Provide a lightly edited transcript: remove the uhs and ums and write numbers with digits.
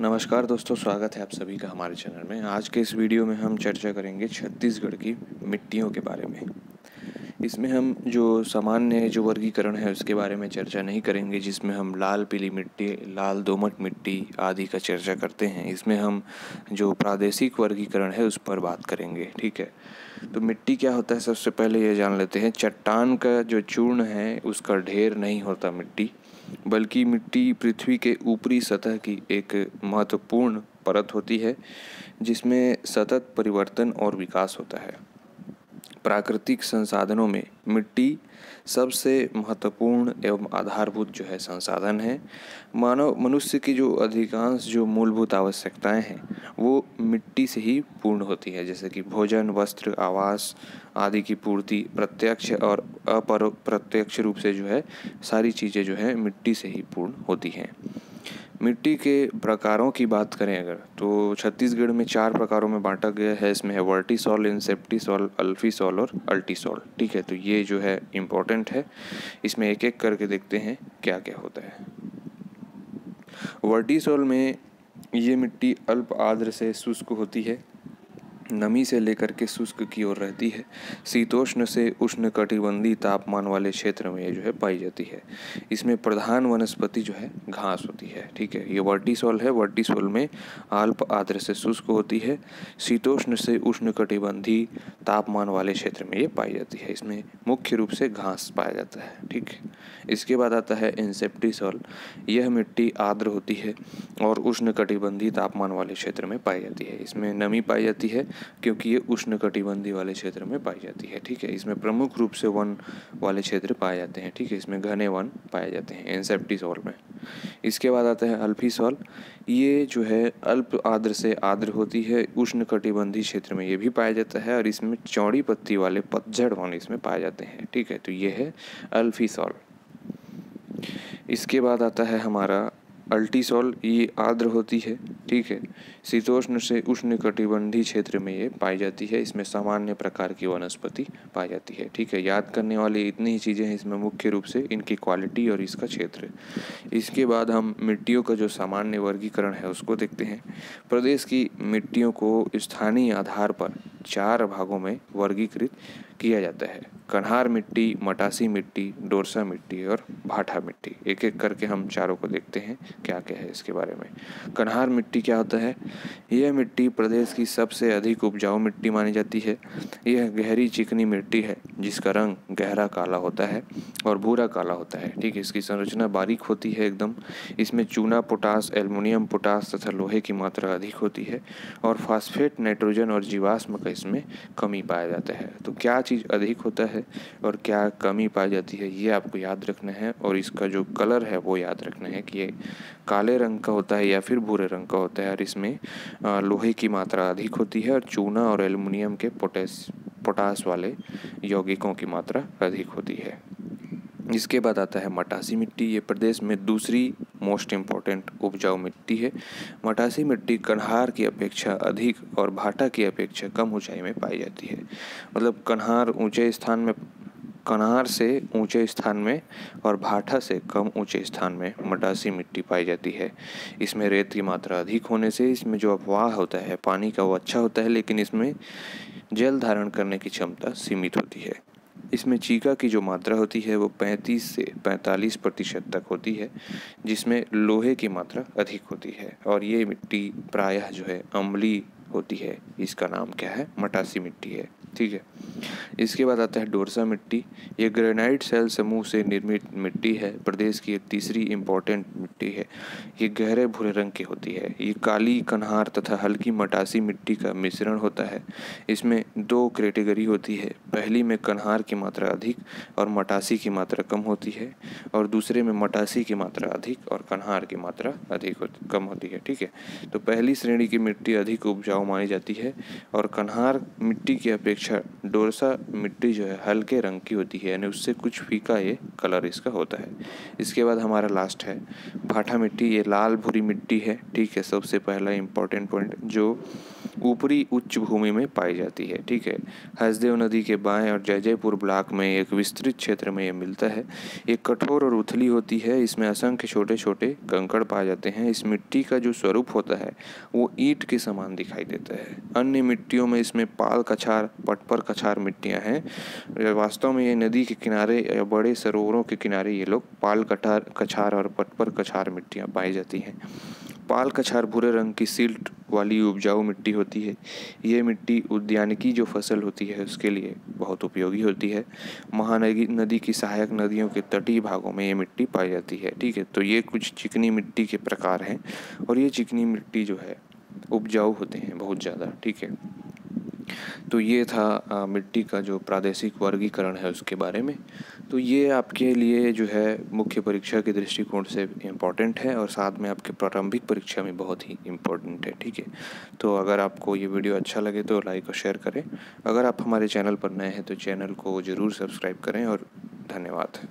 नमस्कार दोस्तों, स्वागत है आप सभी का हमारे चैनल में। आज के इस वीडियो में हम चर्चा करेंगे छत्तीसगढ़ की मिट्टियों के बारे में। इसमें हम जो सामान्य जो वर्गीकरण है उसके बारे में चर्चा नहीं करेंगे, जिसमें हम लाल पीली मिट्टी, लाल दोमट मिट्टी आदि का चर्चा करते हैं। इसमें हम जो प्रादेशिक वर्गीकरण है उस पर बात करेंगे। ठीक है, तो मिट्टी क्या होता है सबसे पहले ये जान लेते हैं। चट्टान का जो चूर्ण है उसका ढेर नहीं होता मिट्टी, बल्कि मिट्टी पृथ्वी के ऊपरी सतह की एक महत्वपूर्ण परत होती है जिसमें सतत परिवर्तन और विकास होता है। प्राकृतिक संसाधनों में मिट्टी सबसे महत्वपूर्ण एवं आधारभूत जो है संसाधन है। मनुष्य की जो अधिकांश जो मूलभूत आवश्यकताएं हैं वो मिट्टी से ही पूर्ण होती है, जैसे कि भोजन, वस्त्र, आवास आदि की पूर्ति प्रत्यक्ष और अप्रत्यक्ष रूप से जो है सारी चीज़ें जो है मिट्टी से ही पूर्ण होती हैं। मिट्टी के प्रकारों की बात करें अगर, तो छत्तीसगढ़ में 4 प्रकारों में बांटा गया है। इसमें है वर्टीसॉल, इंसेप्टिसॉल, अल्फीसॉल और अल्टीसॉल। ठीक है, तो ये जो है इम्पोर्टेंट है। इसमें एक एक करके देखते हैं क्या क्या होता है। वर्टीसॉल में ये मिट्टी अल्प आर्द्र से शुष्क होती है, नमी से लेकर के शुष्क की ओर रहती है। शीतोष्ण से उष्णकटिबंधीय तापमान वाले क्षेत्र में ये जो है पाई जाती है। इसमें प्रधान वनस्पति जो है घास होती है। ठीक है, ये वर्टीसॉल है। वर्टीसॉल में अल्प आर्द्र से शुष्क होती है, शीतोष्ण से उष्णकटिबंधीय तापमान वाले क्षेत्र में ये पाई जाती है। इसमें मुख्य रूप से घास पाया जाता है। ठीक है, इसके बाद आता है इंसेप्टिसॉल। यह मिट्टी आर्द्र होती है और उष्णकटिबंधीय तापमान वाले क्षेत्र में पाई जाती है। इसमें नमी पाई जाती है क्योंकि ये उष्णकटिबंधीय वाले क्षेत्र में पाई जाती है। ठीक है, इसमें प्रमुख रूप से वन वाले क्षेत्र पाए जाते हैं। ठीक है, इसमें घने वन पाए जाते हैं इंसेप्टिसॉल में। इसके बाद आता है अल्फीसॉल। ये जो है अल्प आर्द्र से आर्द्र होती है, उष्णकटिबंधीय क्षेत्र में ये भी पाया जाता है और इसमें चौड़ी पत्ती वाले पतझड़ वन इसमें पाए जाते हैं। ठीक है, तो ये है अल्फीसॉल। इसके बाद आता है हमारा अल्टीसॉल। ये आर्द्र होती है। ठीक है, शीतोष्ण से उष्णकटिबंधीय क्षेत्र में ये पाई जाती है। इसमें सामान्य प्रकार की वनस्पति पाई जाती है। ठीक है, याद करने वाली इतनी ही चीज़ें हैं इसमें, मुख्य रूप से इनकी क्वालिटी और इसका क्षेत्र। इसके बाद हम मिट्टियों का जो सामान्य वर्गीकरण है उसको देखते हैं। प्रदेश की मिट्टियों को स्थानीय आधार पर 4 भागों में वर्गीकृत किया जाता है। कन्हार मिट्टी, मटासी मिट्टी, डोरसा मिट्टी और भाठा मिट्टी। एक एक करके हम चारों को देखते हैं क्या क्या है इसके बारे में। कन्हार मिट्टी क्या होता है? यह मिट्टी प्रदेश की सबसे अधिक उपजाऊ मिट्टी मानी जाती है। यह गहरी चिकनी मिट्टी है जिसका रंग गहरा काला होता है और भूरा काला होता है। ठीक है, इसकी संरचना बारीक होती है एकदम। इसमें चूना, पोटास, एल्युमिनियम, पोटास तथा लोहे की मात्रा अधिक होती है और फास्फेट, नाइट्रोजन और जीवाश्म का इसमें कमी पाया जाता है। तो क्या चीज़ अधिक होता है और क्या कमी पाई जाती है ये आपको याद रखना है, और इसका जो कलर है वो याद रखना है कि ये काले रंग का होता है या फिर भूरे रंग का होता है। और इसमें लोहे की मात्रा अधिक होती है और चूना और एल्युमिनियम के पोटास वाले यौगिकों की मात्रा अधिक होती है। इसके बाद आता है मटासी मिट्टी। ये प्रदेश में दूसरी मोस्ट इम्पॉर्टेंट उपजाऊ मिट्टी है। मटासी मिट्टी कन्हार की अपेक्षा अधिक और भाटा की अपेक्षा कम ऊंचाई में पाई जाती है। मतलब कन्हार से ऊंचे स्थान में और भाटा से कम ऊंचे स्थान में मटासी मिट्टी पाई जाती है। इसमें रेत की मात्रा अधिक होने से इसमें जो अपवाह होता है पानी का वो अच्छा होता है, लेकिन इसमें जल धारण करने की क्षमता सीमित होती है। इसमें चीका की जो मात्रा होती है वो 35 से 45% तक होती है, जिसमें लोहे की मात्रा अधिक होती है। और ये मिट्टी प्रायः जो है अम्लीय होती है। इसका नाम क्या है? मटासी मिट्टी है। ठीक है, इसके बाद आता है डोरसा मिट्टी। ये ग्रेनाइट सेल समूह से निर्मित मिट्टी है। प्रदेश की एक तीसरी इम्पोर्टेंट मिट्टी है। ये गहरे भूरे रंग की होती है। ये काली कन्हार तथा हल्की मटासी मिट्टी का मिश्रण होता है। इसमें 2 कैटेगरी होती है। पहली में कन्हार की मात्रा अधिक और मटासी की मात्रा कम होती है, और दूसरे में मटासी की मात्रा अधिक और कन्हार की मात्रा कम होती है। ठीक है, तो पहली श्रेणी की मिट्टी अधिक उपजाऊ मानी जाती है और कन्हार मिट्टी की अपेक्षा डोरसा मिट्टी जो है हल्के रंग की होती है, यानी उससे कुछ फीका ये कलर इसका होता है। इसके बाद हमारा लास्ट है भाठा मिट्टी। ये लाल भूरी मिट्टी है, ठीक है। सबसे पहला इम्पोर्टेंट पॉइंट, जो ऊपरी उच्च भूमि में पाई जाती है, ठीक है। हसदेव नदी के बाएं और जयजयपुर ब्लॉक में एक विस्तृत क्षेत्र में ये मिलता है। ये कठोर और उथली होती है, इसमें असंख्य छोटे छोटे कंकड़ पाए जाते हैं। इस मिट्टी का जो स्वरूप होता है वो ईंट के समान दिखाई देता है। अन्य मिट्टियों में इसमें पाल कछार, पटपर कछार मिट्टियाँ हैं। वास्तव में ये नदी के किनारे या बड़े सरोवरों के किनारे ये लोग पाल कछार और पटपर कछार मिट्टियाँ पाई जाती हैं। पाल कछार भूरे रंग की सिल्ट वाली उपजाऊ मिट्टी होती है। ये मिट्टी उद्यानिकी जो फसल होती है उसके लिए बहुत उपयोगी होती है। महानदी नदी की सहायक नदियों के तटीय भागों में ये मिट्टी पाई जाती है, ठीक है। तो ये कुछ चिकनी मिट्टी के प्रकार हैं और ये चिकनी मिट्टी जो है उपजाऊ होते हैं बहुत ज़्यादा, ठीक है। तो ये था मिट्टी का जो प्रादेशिक वर्गीकरण है उसके बारे में। तो ये आपके लिए जो है मुख्य परीक्षा के दृष्टिकोण से इम्पॉर्टेंट है और साथ में आपके प्रारंभिक परीक्षा में बहुत ही इम्पोर्टेंट है, ठीक है। तो अगर आपको ये वीडियो अच्छा लगे तो लाइक और शेयर करें। अगर आप हमारे चैनल पर नए हैं तो चैनल को ज़रूर सब्सक्राइब करें और धन्यवाद।